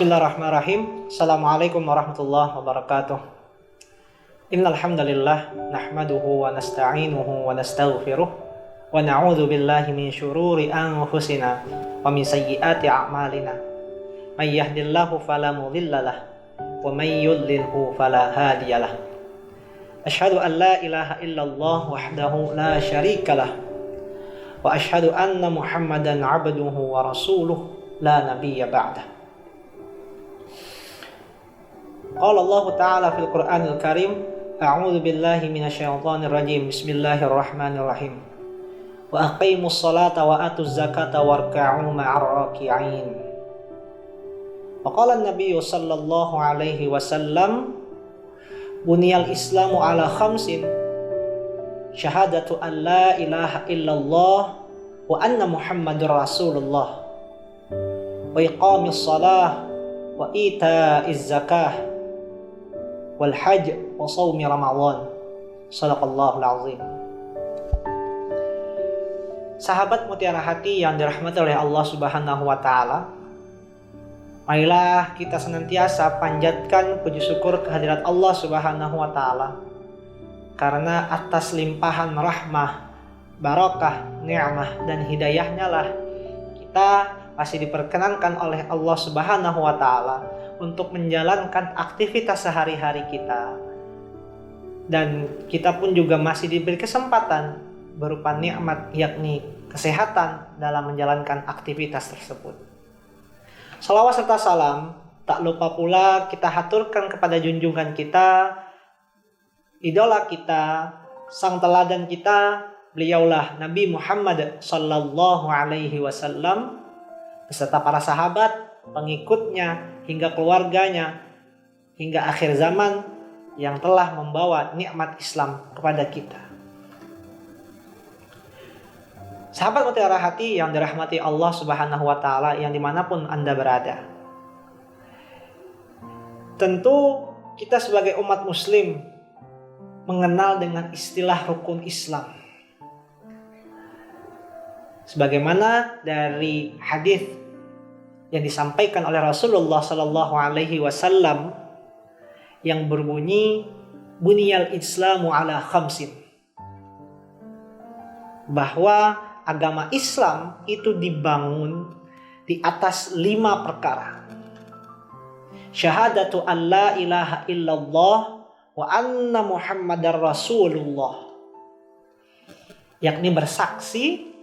Bismillahirrahmanirrahim. Assalamualaikum warahmatullahi wabarakatuh. Innal hamdalillah nahmaduhu wa nasta'inuhu wa nastaghfiruh wa na'udzu billahi min syururi anfusina wa min sayyiati a'malina. May yahdihillahu fala mudhillalah wa may yudlilhu fala hadiyalah. Asyhadu an la ilaha illallah wahdahu la syarikalah wa asyhadu anna Muhammadan 'abduhu wa rasuluh la nabiyya ba'dah. Qala Allah Ta'ala fil Qur'anil Karim, a'udzu billahi minasyaitonir rajim. Bismillahirrahmanirrahim. Wa aqimus salata wa atuz zakata warka'u ma'ar raki'in. Wa qala an-nabiy sallallahu alaihi wasallam, buniyal islamu ala khamsin, syahadatu an la ilaha illallah wa anna Muhammadur Rasulullah, wa iqamis salah wa ita'iz zakah wal hajj wa shaumi ramadan. Shadaqallahul azim. Sahabat mutiara hati yang dirahmati oleh Allah Subhanahu wa taala, marilah kita senantiasa panjatkan puji syukur kehadirat Allah Subhanahu wa taala, karena atas limpahan rahmah, barakah, nikmah dan hidayahnya lah kita masih diperkenankan oleh Allah Subhanahu wa taala untuk menjalankan aktivitas sehari-hari kita, dan kita pun juga masih diberi kesempatan berupa nikmat, yakni kesehatan dalam menjalankan aktivitas tersebut. Salawat serta salam tak lupa pula kita haturkan kepada junjungan kita, idola kita, sang teladan kita, beliaulah Nabi Muhammad sallallahu alaihi wasallam beserta para sahabat, pengikutnya, hingga keluarganya, hingga akhir zaman, yang telah membawa nikmat Islam kepada kita. Sahabat mutiara hati yang dirahmati Allah Subhanahu wa taala, yang dimanapun Anda berada, tentu kita sebagai umat muslim mengenal dengan istilah rukun Islam. Sebagaimana dari hadis yang disampaikan oleh Rasulullah sallallahu alaihi wasallam yang berbunyi, buniyal islamu ala khamsin, bahwa agama Islam itu dibangun di atas 5 perkara. Syahadatu an la ilaha illallah wa anna Muhammadar Rasulullah, yakni bersaksi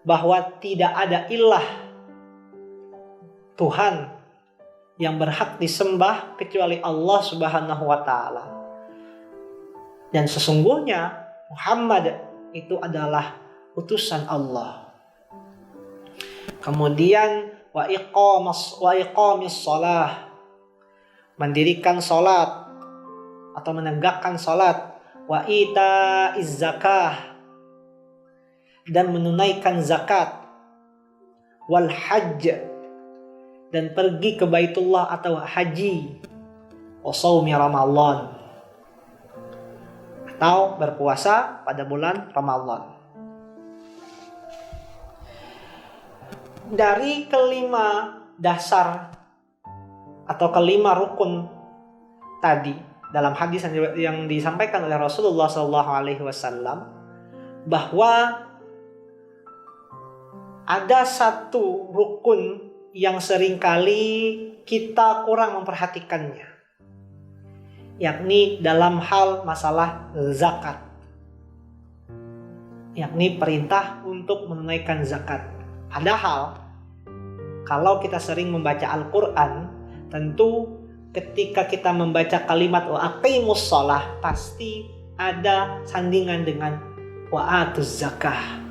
bahwa tidak ada ilah Tuhan yang berhak disembah kecuali Allah Subhanahu wa taala, dan sesungguhnya Muhammad itu adalah utusan Allah. Kemudian wa iqamis shalah, mendirikan salat atau menegakkan salat, wa itaiz zakah, dan menunaikan zakat, wal hajj, dan pergi ke Baitullah atau haji, wa shaumi ramadan, atau berpuasa pada bulan Ramadan. Dari kelima dasar atau kelima rukun tadi dalam hadis yang disampaikan oleh Rasulullah SAW, bahwa ada satu rukun yang seringkali kita kurang memperhatikannya, yakni dalam hal masalah zakat, yakni perintah untuk menunaikan zakat. Padahal kalau kita sering membaca Al-Quran, tentu ketika kita membaca kalimat wa aqimus shalah, pasti ada sandingan dengan wa atuz zakah.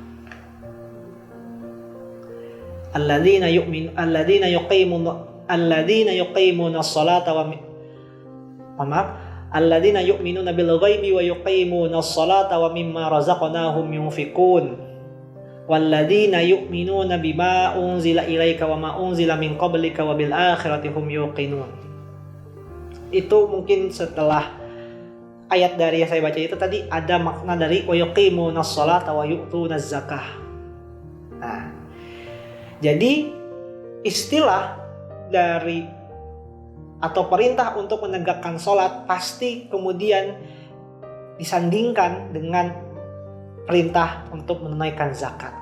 Alladzina yuqimuna as-salata alladzina yu'minuna bil ghaibi wa yuqimuna as-salata wa mimma razaqnahum yunfiqun walladzina yu'minuna bima unzila ilaika wa ma unzila min qablika wa bil akhirati hum yuqinun. Itu mungkin setelah ayat dari yang saya baca itu tadi ada makna dari wa yuqimuna as-salata wa yu'tuna az-zakah. Nah, jadi istilah dari atau perintah untuk menegakkan sholat pasti kemudian disandingkan dengan perintah untuk menunaikan zakat.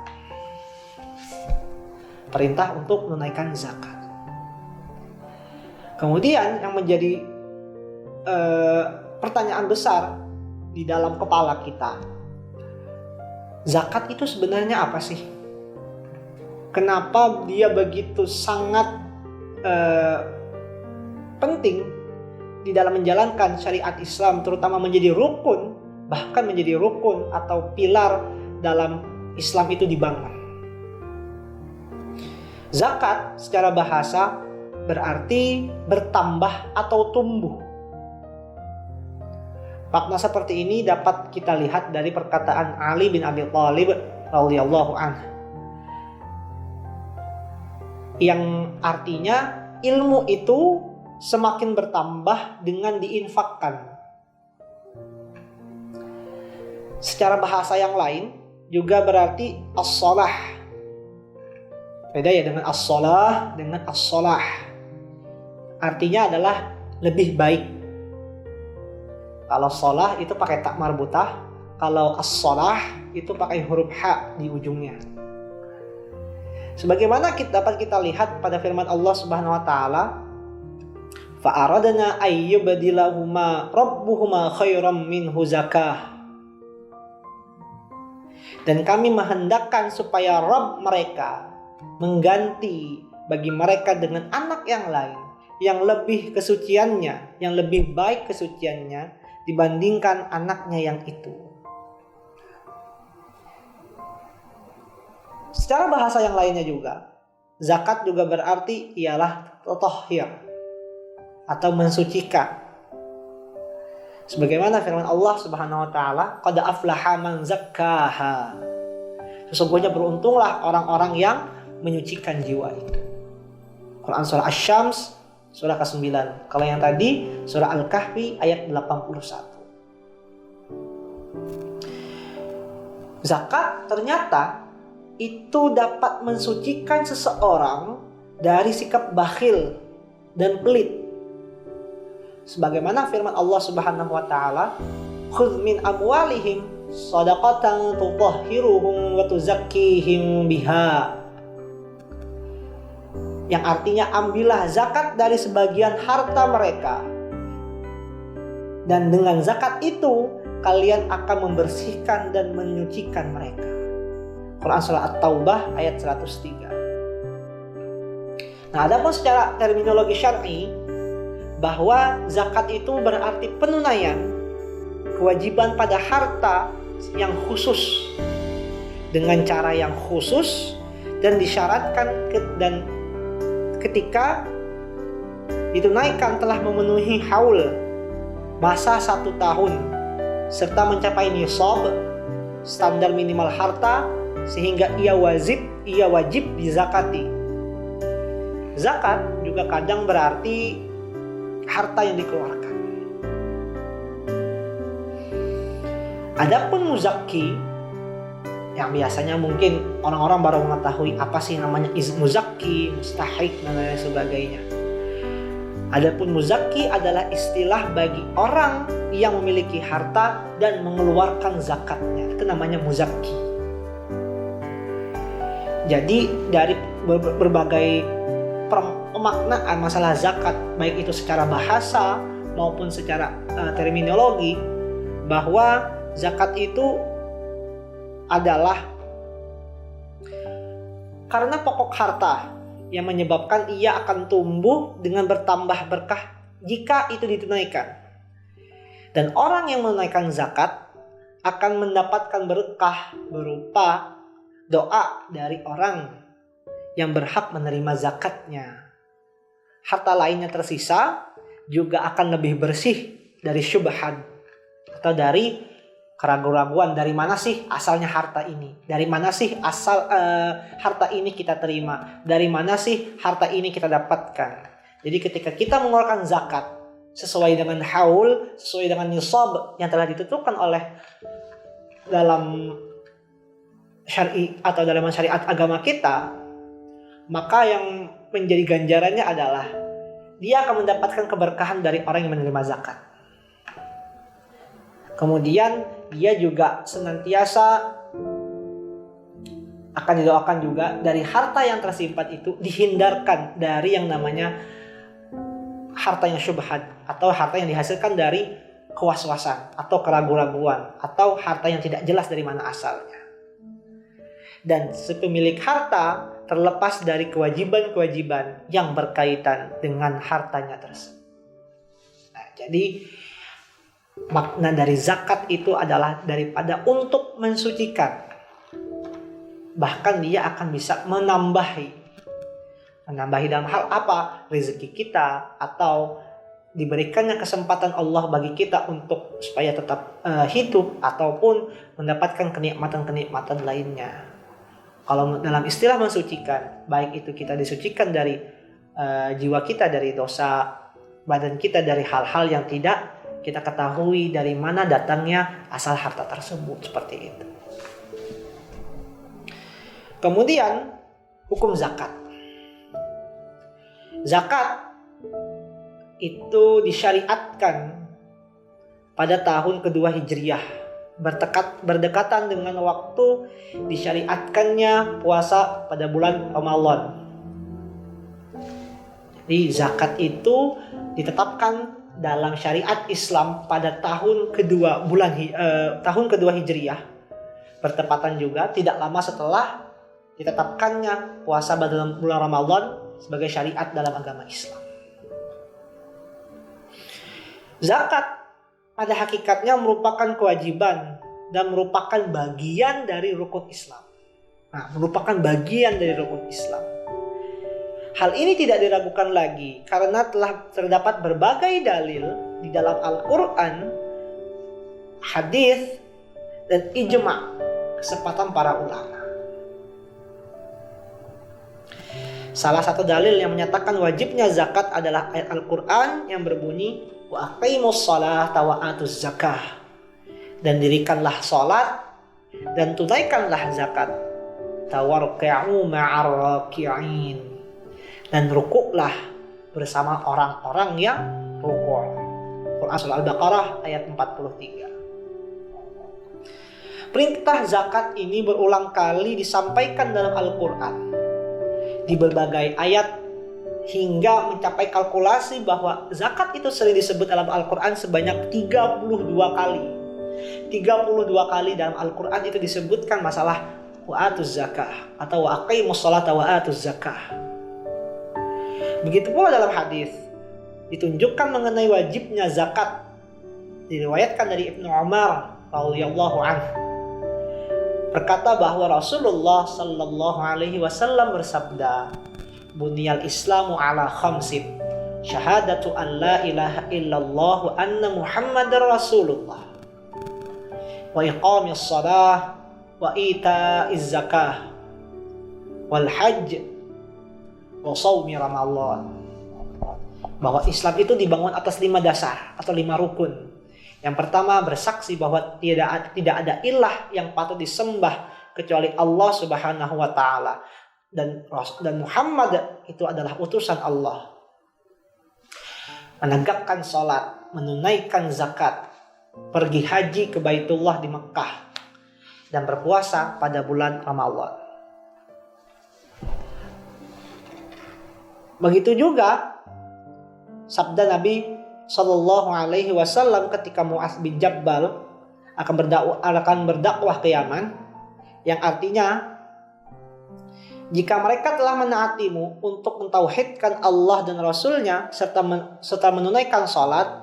Perintah untuk menunaikan zakat. Kemudian yang menjadi pertanyaan besar di dalam kepala kita, zakat itu sebenarnya apa sih? Kenapa dia begitu sangat penting di dalam menjalankan syariat Islam, terutama menjadi rukun, bahkan menjadi rukun atau pilar dalam Islam itu dibangun. Zakat secara bahasa berarti bertambah atau tumbuh. Makna seperti ini dapat kita lihat dari perkataan Ali bin Abi Thalib radhiyallahu anhu, yang artinya ilmu itu semakin bertambah dengan diinfakkan. Secara bahasa yang lain juga berarti as-shalah. Beda ya dengan as-shalah dengan as-shalah. Artinya adalah lebih baik. Kalau shalah itu pakai ta marbutah, kalau as-shalah itu pakai huruf ha di ujungnya. Sebagaimana dapat kita lihat pada firman Allah Subhanahu wa taala, fa'aradna ayyubdilahuma rabbuhuma khairam minhu zakah. Dan kami menghendakkan supaya Rabb mereka mengganti bagi mereka dengan anak yang lain yang lebih kesuciannya, yang lebih baik kesuciannya dibandingkan anaknya yang itu. Secara bahasa yang lainnya juga, zakat juga berarti ialah tatahhir atau mensucikan. Sebagaimana firman Allah Subhanahu wa taala, qad aflaha man zakkaha. Sesungguhnya beruntunglah orang-orang yang menyucikan jiwa itu. Quran surah Asy-Syams surah ke-9. Kalau yang tadi surah Al-Kahfi ayat 81. Zakat ternyata itu dapat mensucikan seseorang dari sikap bakhil dan pelit. Sebagaimana firman Allah Subhanahu wa taala, "Khudz min amwalihim shadaqatan tutahhiruhum wa tuzakkihim biha." Yang artinya ambillah zakat dari sebagian harta mereka, dan dengan zakat itu kalian akan membersihkan dan menyucikan mereka. Quran surah At-Taubah ayat 103. Nah, adapun secara terminologi syar'i, bahwa zakat itu berarti penunaian kewajiban pada harta yang khusus dengan cara yang khusus dan disyaratkan dan ketika ditunaikan telah memenuhi haul masa 1 tahun serta mencapai nisab standar minimal harta sehingga ia wajib dizakati. Zakat juga kadang berarti harta yang dikeluarkan. Adapun muzakki, yang biasanya mungkin orang-orang baru mengetahui apa sih namanya muzakki, mustahik dan lain sebagainya. Adapun muzakki adalah istilah bagi orang yang memiliki harta dan mengeluarkan zakatnya. Itu namanya muzakki. Jadi dari berbagai pemaknaan masalah zakat, baik itu secara bahasa maupun secara terminologi, bahwa zakat itu adalah karena pokok harta yang menyebabkan ia akan tumbuh dengan bertambah berkah jika itu ditunaikan. Dan orang yang menunaikan zakat akan mendapatkan berkah berupa doa dari orang yang berhak menerima zakatnya. Harta lainnya tersisa juga akan lebih bersih dari syubhat atau dari keraguan-raguan, dari mana sih asalnya harta ini, dari mana sih asal harta ini kita terima, dari mana sih harta ini kita dapatkan. Jadi ketika kita mengeluarkan zakat sesuai dengan haul, sesuai dengan nisab yang telah ditentukan oleh dalam syar'i atau dalam syariat agama kita, maka yang menjadi ganjarannya adalah dia akan mendapatkan keberkahan dari orang yang menerima zakat. Kemudian dia juga senantiasa akan didoakan juga dari harta yang tersimpan itu dihindarkan dari yang namanya harta yang syubhat atau harta yang dihasilkan dari kewaswasan atau keraguan-raguan atau harta yang tidak jelas dari mana asalnya. Dan si pemilik harta terlepas dari kewajiban-kewajiban yang berkaitan dengan hartanya tersebut. Nah, jadi makna dari zakat itu adalah daripada untuk mensucikan. Bahkan dia akan bisa menambahi dalam hal apa? Rezeki kita atau diberikannya kesempatan Allah bagi kita untuk supaya tetap hidup ataupun mendapatkan kenikmatan-kenikmatan lainnya. Kalau dalam istilah mensucikan, baik itu kita disucikan dari jiwa kita dari dosa, badan kita dari hal-hal yang tidak kita ketahui dari mana datangnya asal harta tersebut, seperti itu. Kemudian hukum zakat. Zakat itu disyariatkan pada tahun kedua Hijriah, berdekatan dengan waktu disyariatkannya puasa pada bulan Ramadan. Jadi zakat itu ditetapkan dalam syariat Islam pada tahun kedua Hijriah, bertepatan juga tidak lama setelah ditetapkannya puasa dalam bulan Ramadan sebagai syariat dalam agama Islam. Zakat pada hakikatnya merupakan kewajiban dan merupakan bagian dari rukun Islam. Merupakan bagian dari rukun Islam. Hal ini tidak diragukan lagi karena telah terdapat berbagai dalil di dalam Al-Quran, hadis, dan ijma' kesepakatan para ulama. Salah satu dalil yang menyatakan wajibnya zakat adalah ayat Al-Quran yang berbunyi wa aqimus sholata wa atuz zakah, dan dirikanlah salat dan tunaikanlah zakat, tawarka'u ma'ar raki'in, dan rukuklah bersama orang-orang yang rukuk. Quran surah Al-Baqarah ayat 43. Perintah zakat ini berulang kali disampaikan dalam Al-Quran di berbagai ayat hingga mencapai kalkulasi bahwa zakat itu sering disebut dalam Al-Quran sebanyak 32 kali. 32 kali dalam Al-Quran itu disebutkan masalah wa'atuz zakah atau wa'aqimus sholata wa'atuz zakah. Begitu pula dalam hadis ditunjukkan mengenai wajibnya zakat. Diriwayatkan dari Ibnu Umar radhiyallahu anhu berkata bahwa Rasulullah sallallahu alaihi wasallam bersabda, "Buniyal Islamu ala khamsin, syahadatu an la ilaha illallah wa anna Muhammadar Rasulullah, wa iqamis shalah, wa ita'iz zakah, wal hajj, wa shaumi Ramadan." Bahwa Islam itu dibangun atas 5 dasar atau 5 rukun. Yang pertama, bersaksi bahwa tidak ada ilah yang patut disembah kecuali Allah Subhanahu wa taala, dan Muhammad itu adalah utusan Allah. Menegakkan salat, menunaikan zakat, pergi haji ke Baitullah di Mekah, dan berpuasa pada bulan Ramadan. Begitu juga sabda Nabi Sallallahu alaihi wasallam ketika Mu'adz bin Jabal akan berdakwah ke Yaman, yang artinya, jika mereka telah menaatimu untuk mentauhidkan Allah dan Rasulnya serta menunaikan salat,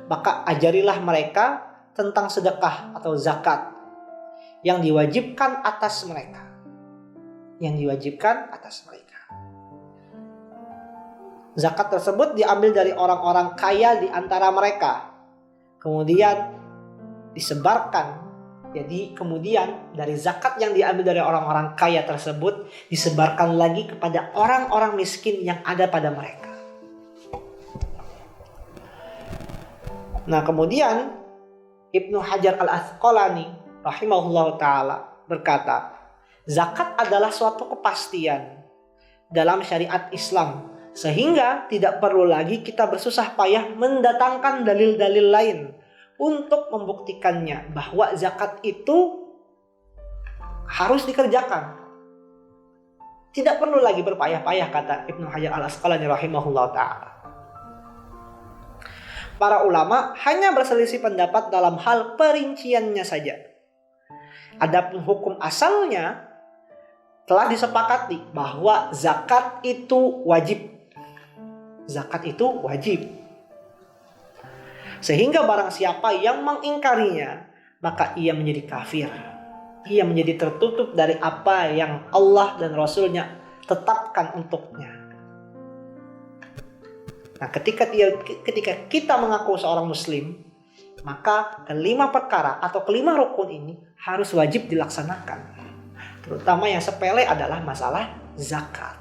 maka ajarilah mereka tentang sedekah atau zakat yang diwajibkan atas mereka. Zakat tersebut diambil dari orang-orang kaya di antara mereka, kemudian disebarkan. Jadi kemudian dari zakat yang diambil dari orang-orang kaya tersebut disebarkan lagi kepada orang-orang miskin yang ada pada mereka. Nah, kemudian Ibnu Hajar Al-Asqalani rahimahullah ta'ala berkata, zakat adalah suatu kepastian dalam syariat Islam, sehingga tidak perlu lagi kita bersusah payah mendatangkan dalil-dalil lain untuk membuktikannya bahwa zakat itu harus dikerjakan. Tidak perlu lagi berpayah-payah, kata Ibnu Hajar Al-Asqalani rahimahullah ta'ala. Para ulama hanya berselisih pendapat dalam hal perinciannya saja. Adapun hukum asalnya telah disepakati bahwa zakat itu wajib. Zakat itu wajib. Sehingga barang siapa yang mengingkarinya, maka ia menjadi kafir. Ia menjadi tertutup dari apa yang Allah dan Rasul-Nya tetapkan untuknya. Nah, ketika kita mengaku seorang muslim, maka kelima perkara atau kelima rukun ini harus wajib dilaksanakan. Terutama yang sepele adalah masalah zakat.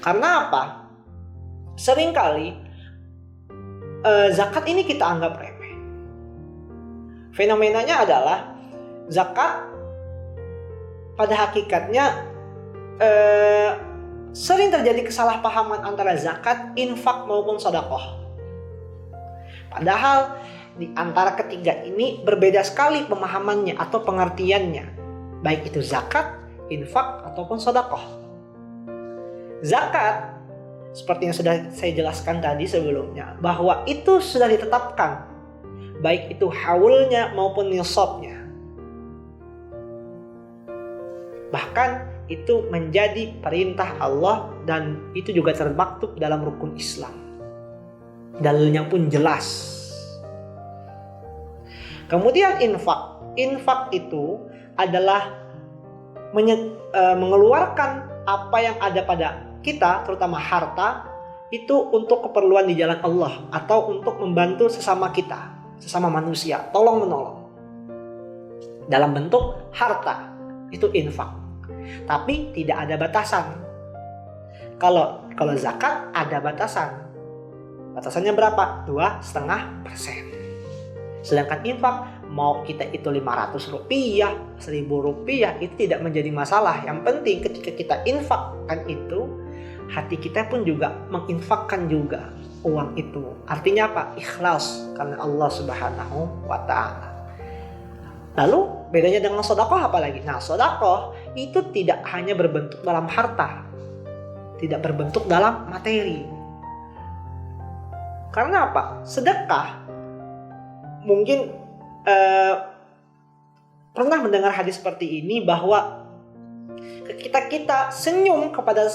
Karena apa? Seringkali zakat ini kita anggap remeh. Fenomenanya adalah zakat pada hakikatnya sering terjadi kesalahpahaman antara zakat, infak maupun sedekah. Padahal di antara ketiga ini berbeda sekali pemahamannya atau pengertiannya, baik itu zakat, infak ataupun sedekah. Zakat, seperti yang sudah saya jelaskan tadi sebelumnya, bahwa itu sudah ditetapkan, baik itu haulnya maupun nisabnya. Bahkan itu menjadi perintah Allah dan itu juga termaktub dalam rukun Islam. Dalilnya pun jelas. Kemudian infak. Infak itu adalah mengeluarkan apa yang ada pada kita, terutama harta, itu untuk keperluan di jalan Allah atau untuk membantu sesama kita, sesama manusia, tolong menolong. Dalam bentuk harta, itu infak. Tapi tidak ada batasan. Kalau zakat ada batasan. Batasannya berapa? 2,5%. Sedangkan infak, mau kita itu 500 rupiah, 1000 rupiah, itu tidak menjadi masalah. Yang penting ketika kita infakkan itu, hati kita pun juga menginfakkan juga uang itu. Artinya apa? Ikhlas karena Allah Subhanahu wa ta'ala. Lalu bedanya dengan sedekah apa lagi? Nah, sedekah itu tidak hanya berbentuk dalam harta, tidak berbentuk dalam materi. Karena apa? Sedekah mungkin pernah mendengar hadis seperti ini, bahwa kita senyum kepada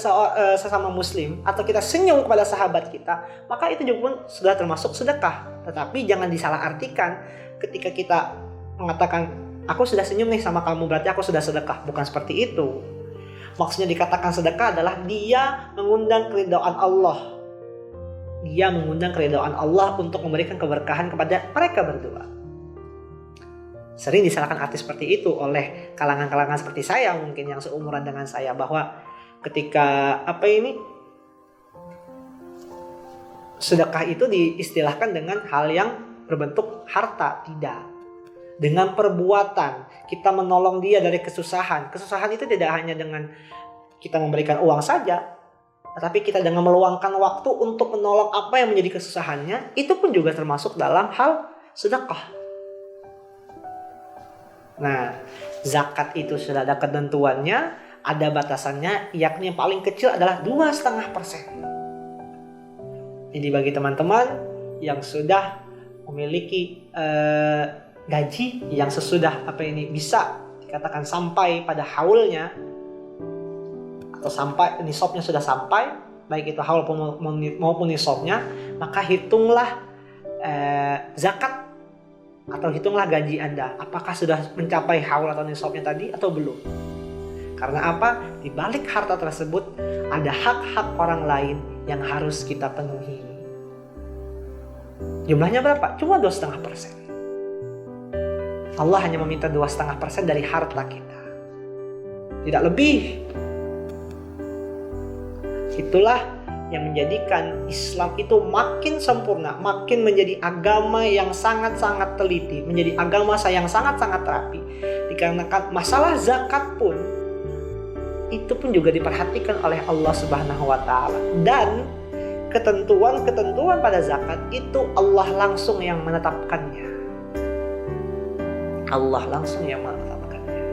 sesama muslim atau kita senyum kepada sahabat kita, maka itu juga pun sudah termasuk sedekah. Tetapi jangan disalahartikan ketika kita mengatakan aku sudah senyum nih sama kamu berarti aku sudah sedekah. Bukan seperti itu. Maksudnya dikatakan sedekah adalah dia mengundang keridhaan Allah. Dia mengundang keridhaan Allah untuk memberikan keberkahan kepada mereka berdua. Sering disalahkan arti seperti itu oleh kalangan-kalangan seperti saya mungkin yang seumuran dengan saya, bahwa ketika sedekah itu diistilahkan dengan hal yang berbentuk harta. Tidak. Dengan perbuatan kita menolong dia dari kesusahan. Kesusahan itu tidak hanya dengan kita memberikan uang saja, tetapi kita dengan meluangkan waktu untuk menolong apa yang menjadi kesusahannya, itu pun juga termasuk dalam hal sedekah. Nah, zakat itu sudah ada ketentuannya, ada batasannya, yakni yang paling kecil adalah 2,5%. Jadi bagi teman-teman yang sudah memiliki gaji yang sesudah bisa dikatakan sampai pada haulnya atau sampai nisabnya sudah sampai, baik itu haul maupun nisabnya, maka hitunglah zakat atau hitunglah gaji Anda, apakah sudah mencapai haul atau nisabnya tadi atau belum. Karena apa? Di balik harta tersebut ada hak-hak orang lain yang harus kita penuhi. Jumlahnya berapa? Cuma 2,5%. Allah hanya meminta 2,5% dari harta kita, tidak lebih. Itulah yang menjadikan Islam itu makin sempurna, makin menjadi agama yang sangat-sangat teliti, menjadi agama yang sangat-sangat rapi. Dikarenakan masalah zakat pun itu pun juga diperhatikan oleh Allah Subhanahu wa taala. Dan ketentuan-ketentuan pada zakat itu Allah langsung yang menetapkannya. Allah langsung yang menetapkannya.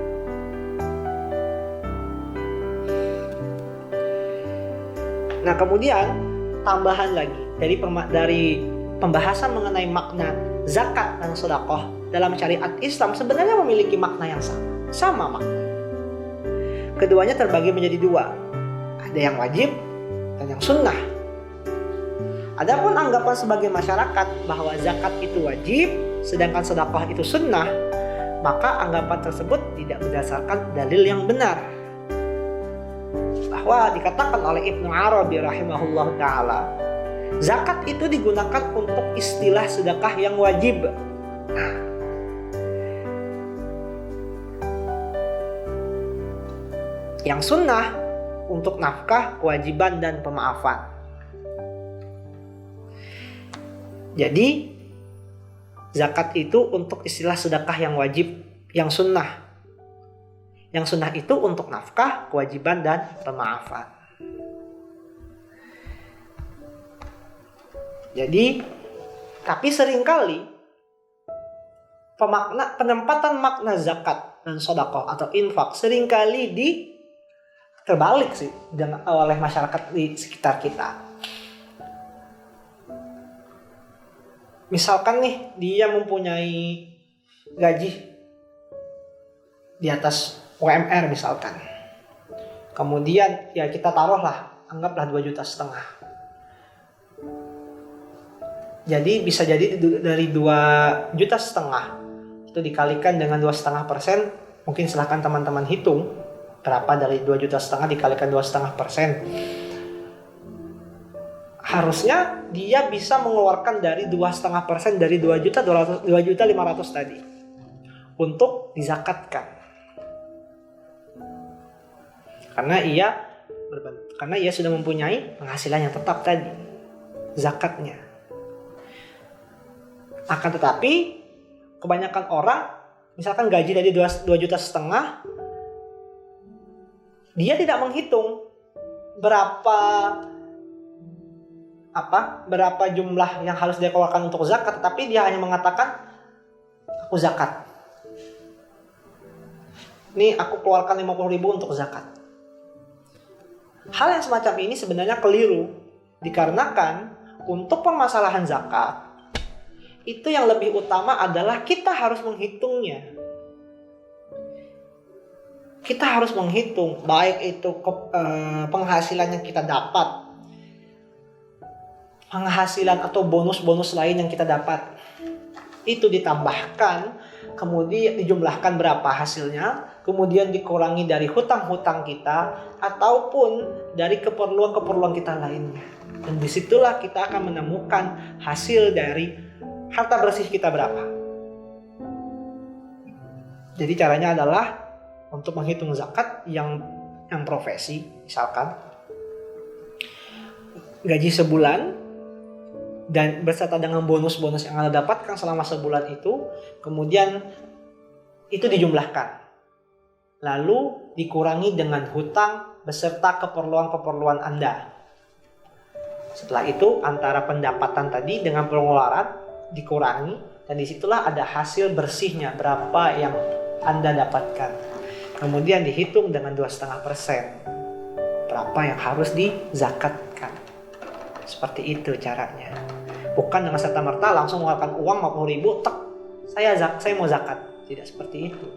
Nah, kemudian tambahan lagi dari pembahasan mengenai makna zakat dan sedekah dalam syariat Islam sebenarnya memiliki makna yang sama makna. Keduanya terbagi menjadi dua. Ada yang wajib dan yang sunnah. Adapun anggapan sebagian masyarakat bahwa zakat itu wajib, sedangkan sedekah itu sunnah, maka anggapan tersebut tidak berdasarkan dalil yang benar. Bahwa dikatakan oleh Ibnu Arabi rahimahullah ta'ala, zakat itu digunakan untuk istilah sedekah yang wajib. Nah, yang sunnah untuk nafkah, kewajiban, dan pemaafan. Jadi zakat itu untuk istilah sedekah yang wajib, yang sunnah. Yang sunnah itu untuk nafkah, kewajiban, dan pemaafan. Jadi, tapi seringkali penempatan makna zakat dan sedekah atau infak seringkali terbalik sih oleh masyarakat di sekitar kita. Misalkan nih dia mempunyai gaji di atas UMR misalkan. Kemudian ya kita taruhlah, anggaplah 2,5 juta. Jadi bisa jadi dari 2,5 juta itu dikalikan dengan 2,5%. Mungkin silahkan teman-teman hitung berapa dari 2,5 juta dikalikan 2,5%. Harusnya dia bisa mengeluarkan dari 2,5% dari 2,5 juta tadi untuk dizakatkan. Karena ia sudah mempunyai penghasilan yang tetap tadi, zakatnya. Akan tetapi kebanyakan orang misalkan gaji dari 2,5 juta, dia tidak menghitung berapa jumlah yang harus dia keluarkan untuk zakat, tapi dia hanya mengatakan aku zakat. Nih aku keluarkan 50.000 untuk zakat. Hal yang semacam ini sebenarnya keliru, dikarenakan untuk permasalahan zakat itu yang lebih utama adalah kita harus menghitungnya. Kita harus menghitung baik itu penghasilan yang kita dapat, penghasilan atau bonus-bonus lain yang kita dapat, itu ditambahkan, kemudian dijumlahkan berapa hasilnya, kemudian dikurangi dari hutang-hutang kita ataupun dari keperluan-keperluan kita lainnya. Dan disitulah kita akan menemukan hasil dari harta bersih kita berapa. Jadi caranya adalah untuk menghitung zakat yang profesi, misalkan gaji sebulan dan berserta dengan bonus-bonus yang Anda dapatkan selama sebulan itu, kemudian itu dijumlahkan. Lalu dikurangi dengan hutang beserta keperluan-keperluan Anda. Setelah itu antara pendapatan tadi dengan pengeluaran dikurangi, dan disitulah ada hasil bersihnya berapa yang Anda dapatkan. Kemudian dihitung dengan 2,5%. Berapa yang harus dizakatkan. Seperti itu caranya. Bukan dengan serta-merta langsung mengeluarkan uang 50.000, tek, saya mau zakat. Tidak seperti itu.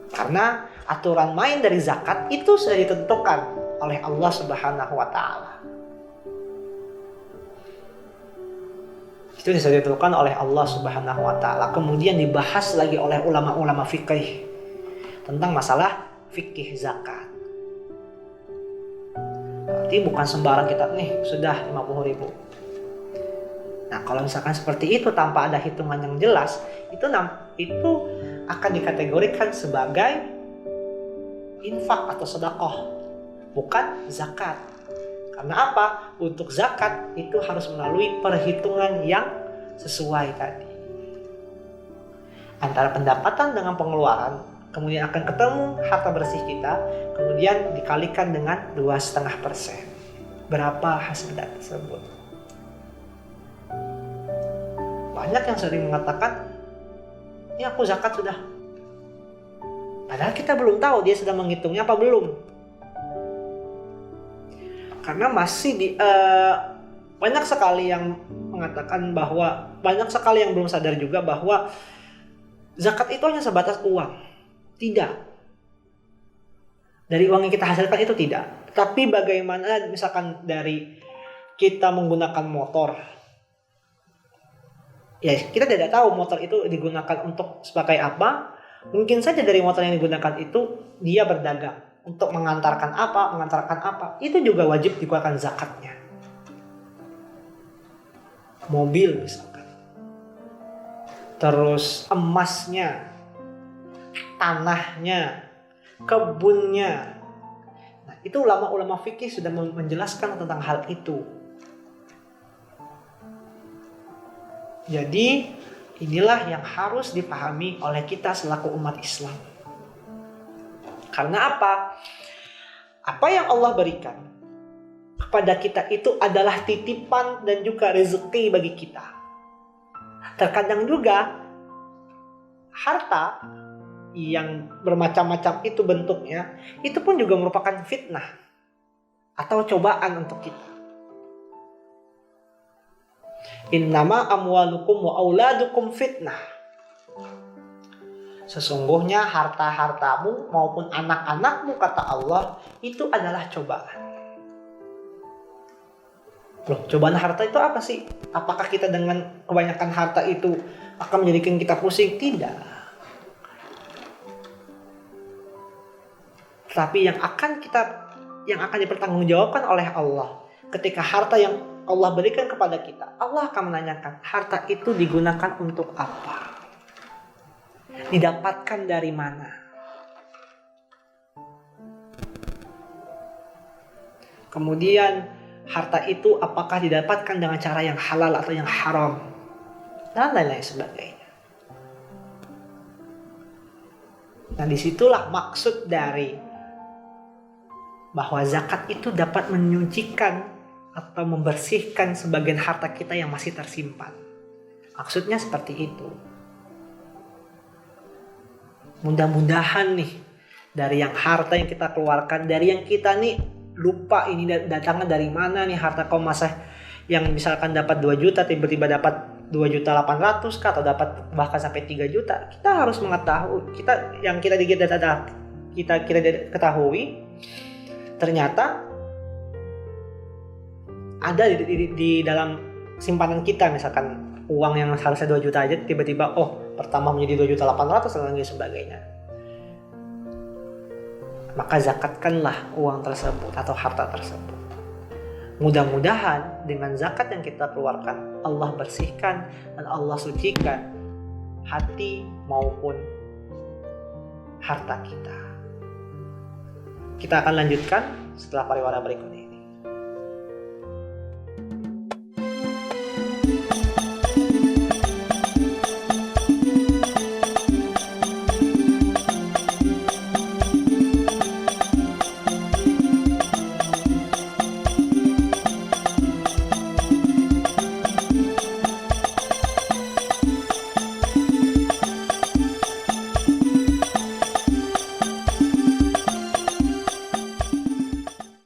Karena aturan main dari zakat itu sudah ditentukan oleh Allah Subhanahu wa taala. Itu sudah ditentukan oleh Allah Subhanahu wa taala. Kemudian dibahas lagi oleh ulama-ulama fikih tentang masalah fikih zakat. Berarti bukan sembarang kita sudah 50.000. Nah, kalau misalkan seperti itu tanpa ada hitungan yang jelas, itu akan dikategorikan sebagai infak atau sedekah, bukan zakat. Karena apa? Untuk zakat itu harus melalui perhitungan yang sesuai tadi. Antara pendapatan dengan pengeluaran kemudian akan ketemu harta bersih kita, kemudian dikalikan dengan 2,5%. Berapa hasil tersebut? Banyak yang sering mengatakan, ini aku zakat sudah. Padahal kita belum tahu dia sudah menghitungnya apa belum. Karena masih banyak sekali yang mengatakan bahwa, banyak sekali yang belum sadar juga bahwa zakat itu hanya sebatas uang. Tidak. Dari uang yang kita hasilkan itu tidak. Tapi bagaimana misalkan dari kita menggunakan motor. Ya, kita tidak tahu motor itu digunakan untuk sebagai apa. Mungkin saja dari motor yang digunakan itu dia berdagang. Untuk mengantarkan apa, itu juga wajib dikeluarkan zakatnya. Mobil misalkan. Terus emasnya, tanahnya, kebunnya. Nah, itu ulama-ulama fikih sudah menjelaskan tentang hal itu. Jadi, inilah yang harus dipahami oleh kita selaku umat Islam. Karena apa? Apa yang Allah berikan kepada kita itu adalah titipan dan juga rezeki bagi kita. Terkadang juga harta yang bermacam-macam itu bentuknya, itu pun juga merupakan fitnah atau cobaan untuk kita. Innama amwalukum wa auladukum fitnah. Sesungguhnya harta-hartamu maupun anak-anakmu, kata Allah, itu adalah cobaan. Loh, cobaan harta itu apa sih? Apakah kita dengan kebanyakan harta itu akan menjadikan kita pusing? Tidak. Tapi yang akan dipertanggungjawabkan oleh Allah ketika harta yang Allah berikan kepada kita, Allah akan menanyakan, harta itu digunakan untuk apa? Didapatkan dari mana? Kemudian harta itu apakah didapatkan dengan cara yang halal atau yang haram? Dan lain-lain sebagainya. Nah, disitulah maksud dari bahwa zakat itu dapat menyucikan atau membersihkan sebagian harta kita yang masih tersimpan. Maksudnya seperti itu. Mudah-mudahan nih dari yang harta yang kita keluarkan, dari yang kita nih lupa ini datangnya dari mana nih harta kaum masa yang misalkan dapat 2 juta tiba-tiba dapat 2.800.000 atau dapat bahkan sampai 3 juta. Kita harus mengetahui kita ketahui ternyata ada di dalam simpanan kita, misalkan uang yang harusnya 2 juta aja tiba-tiba pertama menjadi 2.800.000 dan sebagainya. Maka zakatkanlah uang tersebut atau harta tersebut. Mudah-mudahan dengan zakat yang kita keluarkan, Allah bersihkan dan Allah sucikan hati maupun harta kita. Kita akan lanjutkan setelah pariwara berikut.